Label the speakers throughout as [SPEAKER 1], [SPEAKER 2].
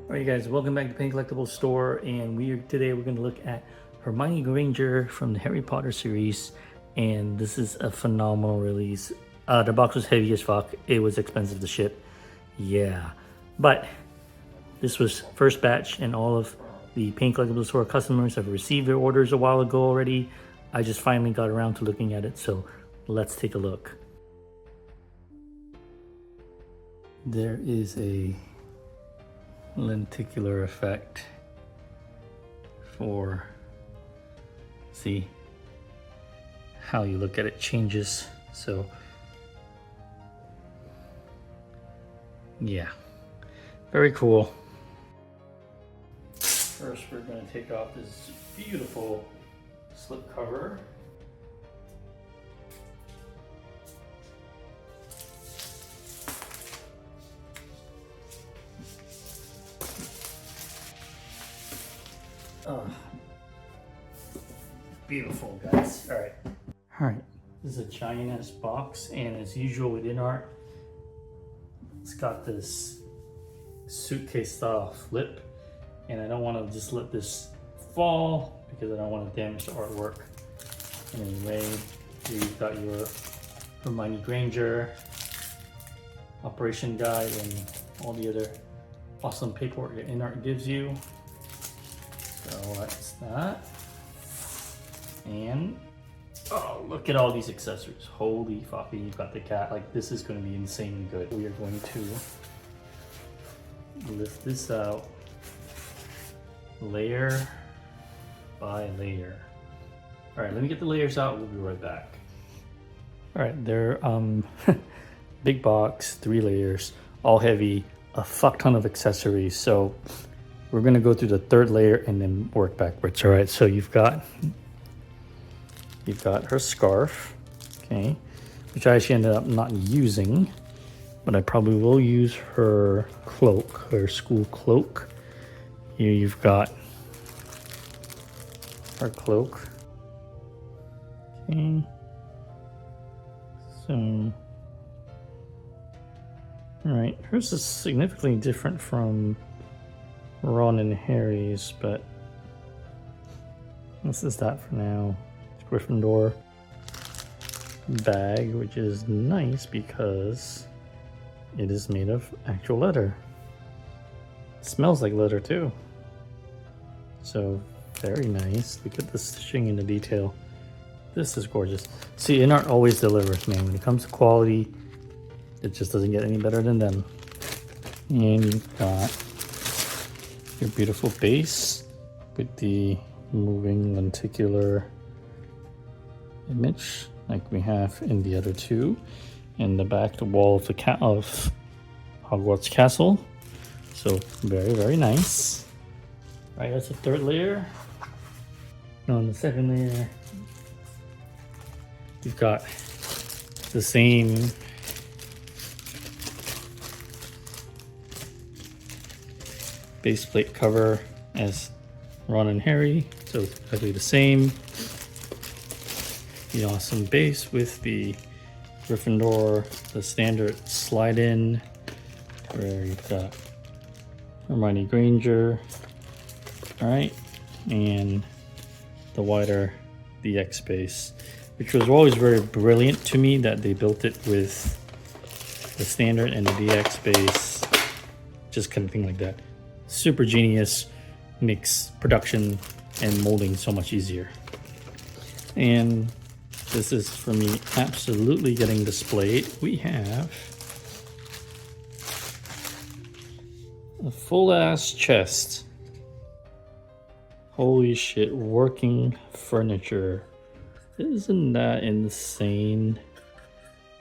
[SPEAKER 1] Alright guys, welcome back to Paint Collectibles Store, and today we're going to look at Hermione Granger from the Harry Potter series, and this is a phenomenal release. The box was heavy as fuck, it was expensive to ship, yeah, but this was first batch and all of the Paint Collectibles Store customers have received their orders a while ago already. I just finally got around to looking at it, so let's take a look. There is a lenticular effect for, see how you look at it changes. So yeah, very cool. First we're going to take off this beautiful slip cover. Oh, beautiful, guys. All right. This is a giant ass box, and as usual with InArt, it's got this suitcase style flip, and I don't want to just let this fall because I don't want to damage the artwork in any way. Here you've got your Hermione Granger operation guide and all the other awesome paperwork that InArt gives you. So that's that. And oh, look at all these accessories. Holy fuck, you've got the cat. Like, this is going to be insanely good. We are going to lift this out layer by layer. All right, let me get the layers out. We'll be right back. All right, they're big box, 3 layers, all heavy, a fuck ton of accessories. So we're gonna go through the 3rd layer and then work backwards. All right, so you've got her scarf, okay, which I actually ended up not using, but I probably will use her cloak, her school cloak. Here you've got her cloak. Okay, so all right, hers is significantly different from Ron and Harry's, but this is that for now. It's Gryffindor bag, which is nice because it is made of actual leather. It smells like leather too. So very nice. Look at the stitching and the detail. This is gorgeous. See, InArt always delivers, man. When it comes to quality, it just doesn't get any better than them. And you've got your beautiful base with the moving lenticular image like we have in the other 2, and the back, the wall of the of Hogwarts Castle. So very, very nice. All right, that's the 3rd layer. Now on the 2nd layer, you've got the same base plate cover as Ron and Harry, so exactly the same. The awesome base with the Gryffindor, the standard slide in, where you've got Hermione Granger, all right, and the wider DX base, which was always very brilliant to me that they built it with the standard and the DX base, just kind of thing like that. Super genius, makes production and molding so much easier. And this is for me absolutely getting displayed. We have a full ass chest. Holy shit, working furniture. Isn't that insane?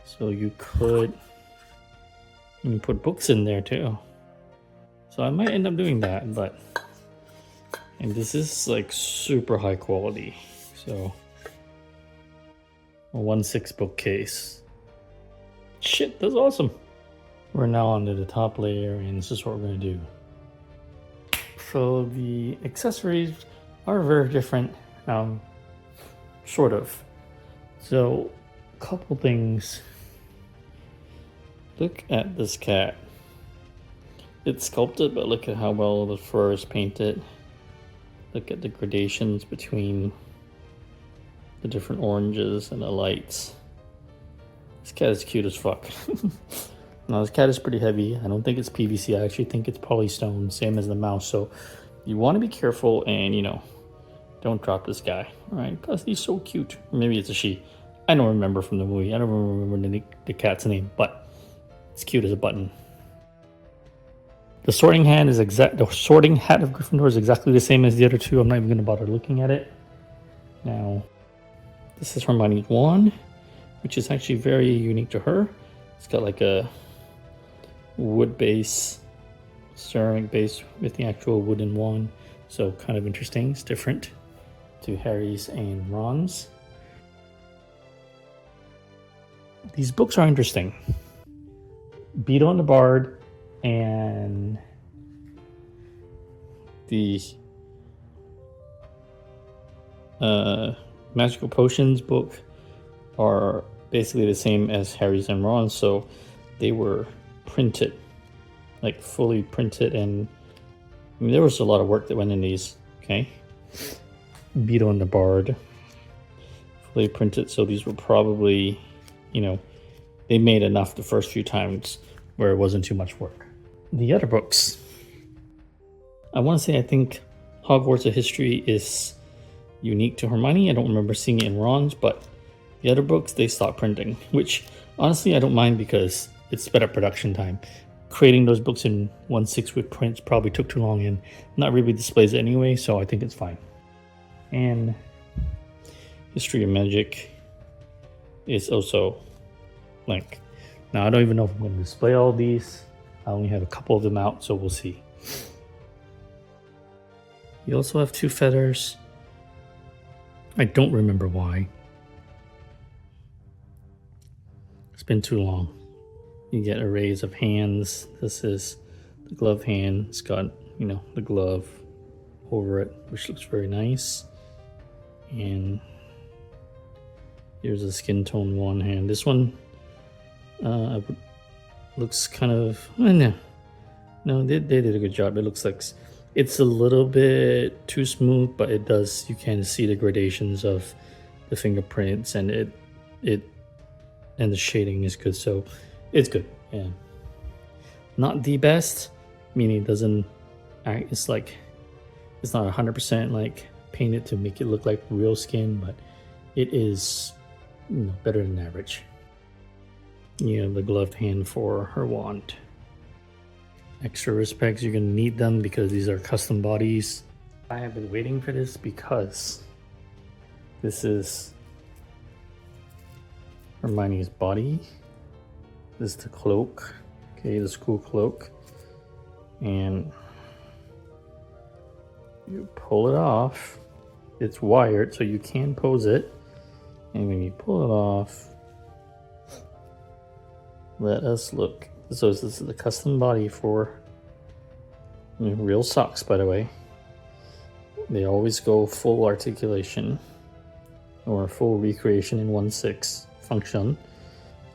[SPEAKER 1] So you could put books in there too. So I might end up doing that, and this is like super high quality. So a 1/6 bookcase. Shit, that's awesome. We're now onto the top layer, and this is what we're gonna do. So the accessories are very different, sort of. So a couple things. Look at this cat. it's sculpted, but look at how well the fur is painted. Look at the gradations between the different oranges and the lights. This cat is cute as fuck. Now this cat is pretty heavy. I don't think it's PVC. I actually think it's polystone, same as the mouse. So you want to be careful and, you know, don't drop this guy. All right, because he's so cute. Or maybe it's a she. I don't remember from the movie. I don't remember the cat's name, but it's cute as a button. The sorting hat of Gryffindor is exactly the same as the other two. I'm not even going to bother looking at it. Now, this is Hermione's wand, which is actually very unique to her. It's got like a wood base, ceramic base with the actual wooden wand. So kind of interesting. It's different to Harry's and Ron's. These books are interesting. Beetle and the Bard and the Magical Potions book are basically the same as Harry's and Ron's, so they were printed, like fully printed, and I mean, there was a lot of work that went in these. Okay, Beetle and the Bard, fully printed, so these were probably, you know, they made enough the first few times where it wasn't too much work. The other books, I want to say I think Hogwarts of History is unique to Hermione. I don't remember seeing it in Ron's, but the other books, they stopped printing, which honestly I don't mind because it's sped up production time. Creating those books in 1/6 with prints probably took too long and not really displays it anyway, so I think it's fine. And History of Magic is also blank. Now I don't even know if I'm going to display all these. I only have a couple of them out, so we'll see. You also have two feathers. I don't remember why. It's been too long. You get arrays of hands. This is the glove hand. It's got, you know, the glove over it, which looks very nice. And here's a skin tone one hand. This one looks kind of, no, they did a good job. It looks like it's a little bit too smooth, but it does, you can see the gradations of the fingerprints, and and the shading is good, so it's good. Yeah, not the best, meaning it doesn't act, it's like it's not 100% like painted to make it look like real skin, but it is, you know, better than average. You have the gloved hand for her wand. Extra respects, you're gonna need them because these are custom bodies. I have been waiting for this because this is Hermione's body. This is the cloak, okay, the school cloak, and you pull it off. It's wired, so you can pose it, and when you pull it off, let us look. So this is the custom body for, you know, real socks, by the way. They always go full articulation or full recreation in 1/6 function.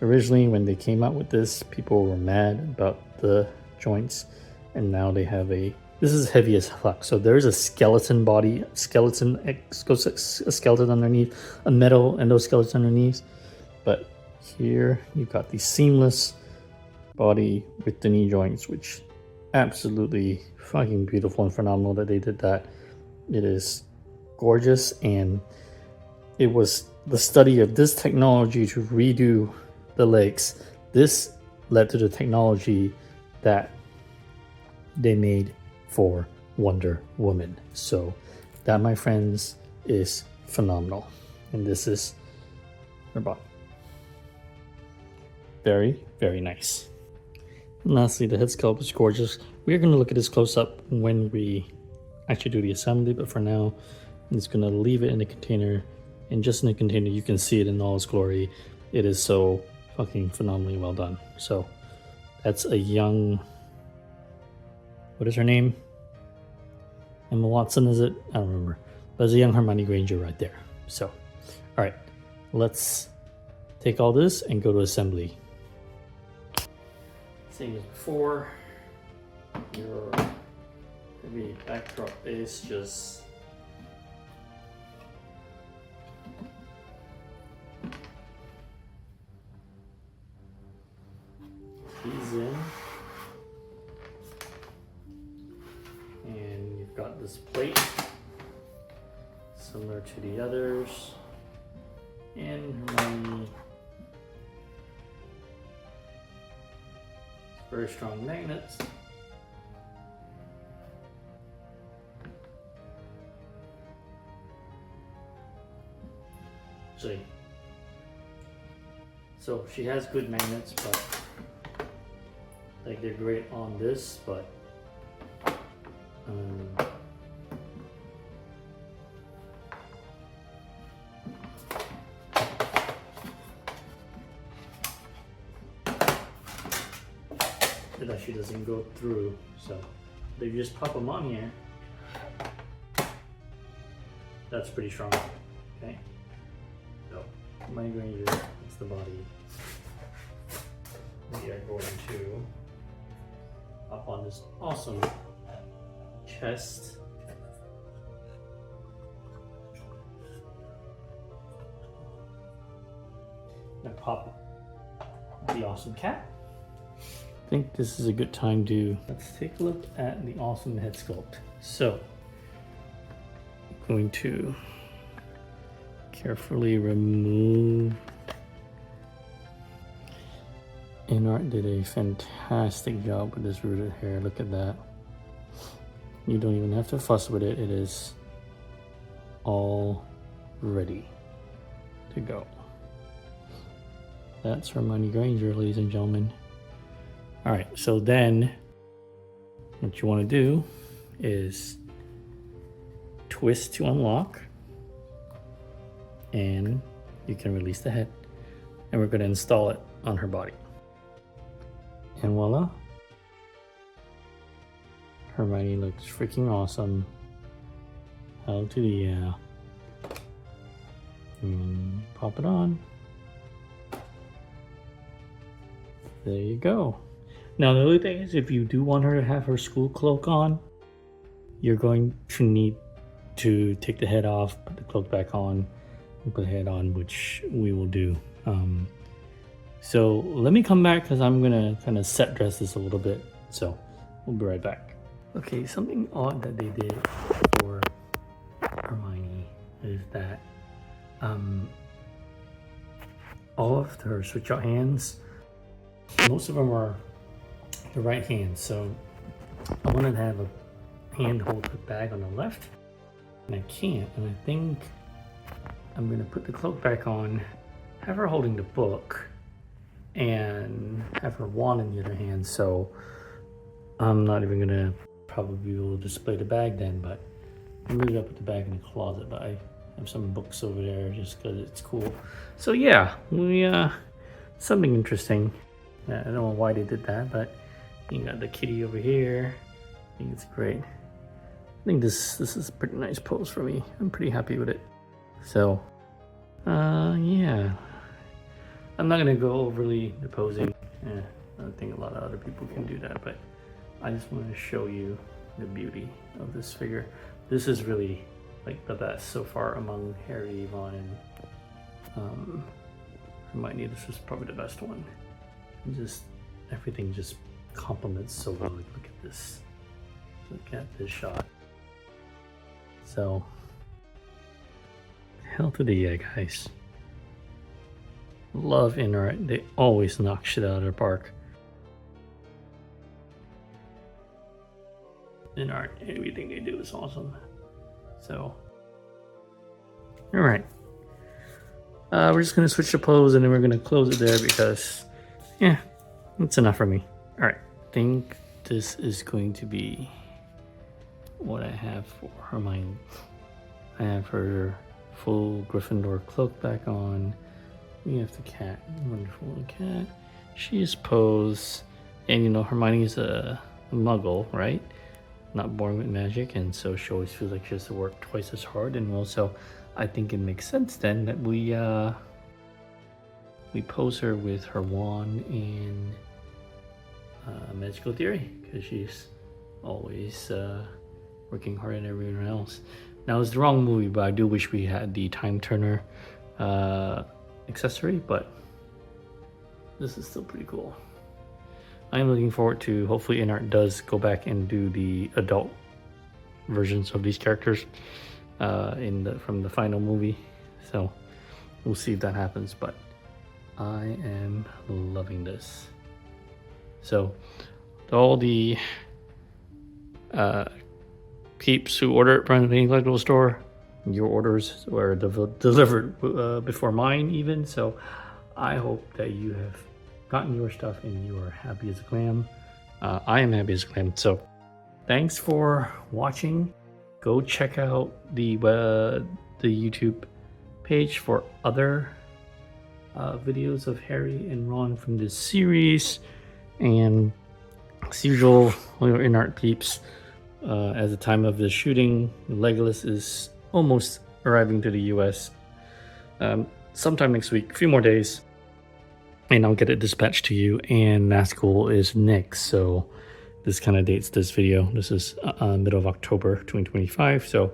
[SPEAKER 1] Originally, when they came out with this, people were mad about the joints, and now they have this is heavy as fuck. So there's a skeleton body, a skeleton underneath, a metal endoskeleton underneath. But here you've got the seamless body with the knee joints, which absolutely fucking beautiful and phenomenal that they did that. It is gorgeous, and it was the study of this technology to redo the legs. This led to the technology that they made for Wonder Woman. So that, my friends, is phenomenal. And this is her body. Very, very nice. And lastly, the head sculpt is gorgeous. We're going to look at this close up when we actually do the assembly, but for now, I'm just going to leave it in the container. And just in the container, you can see it in all its glory. It is so fucking phenomenally well done. So that's a young, what is her name? Emma Watson, is it? I don't remember. There's a young Hermione Granger right there. So, all right, let's take all this and go to assembly. Same as before. your heavy backdrop is just these in, and you've got this plate similar to the others, and Hermione, very strong magnets. See, so she has good magnets, but like they're great on this, but it actually doesn't go through, so they just pop them on here. That's pretty strong. Okay, so Hermoine Granger, that's the body. We are going to up on this awesome chest. Now pop the awesome cat. I think this is a good time to, let's take a look at the awesome head sculpt. So, I'm going to carefully remove. InArt did a fantastic job with this rooted hair. Look at that. You don't even have to fuss with it. It is all ready to go. That's Hermoine Granger, ladies and gentlemen. All right, so then what you want to do is twist to unlock, and you can release the head, and we're going to install it on her body. And voila, Hermione looks freaking awesome. Hell to the yeah. And pop it on. There you go. Now the other thing is, if you do want her to have her school cloak on, you're going to need to take the head off, put the cloak back on, and put the head on, which we will do. So let me come back because I'm gonna kind of set dress this a little bit. So we'll be right back. Okay, something odd that they did for Hermione is that all of her switch out hands, most of them are the right hand, so I wanted to have a hand hold the bag on the left, and I can't, and I think I'm gonna put the cloak back on, have her holding the book, and have her wand in the other hand. So I'm not even gonna probably be able to display the bag then, but I'm really gonna put the bag in the closet, but I have some books over there just because it's cool. So yeah, we something interesting. I don't know why they did that, but you got the kitty over here. I think it's great. I think this is a pretty nice pose for me. I'm pretty happy with it. So yeah, I'm not gonna go overly the posing. I think a lot of other people can do that, but I just want to show you the beauty of this figure. This is really like the best so far among Harry, Ron, and Hermione. This is probably the best one. Just everything just complements so well. Look at this. Look at this shot. So hell to the yeah, guys. Love InArt. They always knock shit out of the park. InArt, everything they do is awesome. So, all right. We're just gonna switch the pose and then we're gonna close it there because, yeah, that's enough for me. All right, I think this is going to be what I have for Hermione. I have her full Gryffindor cloak back on. We have the cat, wonderful little cat. She is posed, and you know Hermione's a muggle, right? Not born with magic, and so she always feels like she has to work twice as hard. And also, I think it makes sense then that we pose her with her wand in Magical Theory, because she's always working hard at everyone else. Now it's the wrong movie, but I do wish we had the time turner accessory, but this is still pretty cool. I'm looking forward to, hopefully InArt does go back and do the adult versions of these characters from the final movie. So we'll see if that happens, but I am loving this. So all the peeps who order from the collectible store, your orders were delivered before mine even, so I hope that you have gotten your stuff and you are happy as a clam. I am happy as a clam. So thanks for watching. Go check out the YouTube page for other videos of Harry and Ron from this series. And as usual, all your InArt peeps, at the time of the shooting, Legolas is almost arriving to the US sometime next week, a few more days, and I'll get it dispatched to you. And Nazgul is next, so this kind of dates this video. This is middle of October 2025. So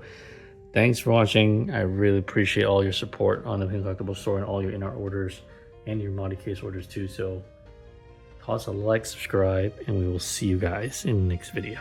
[SPEAKER 1] thanks for watching. I really appreciate all your support on the Collectible Store and all your InArt orders and your Moddy Case orders too. So toss a like, subscribe, and we will see you guys in the next video.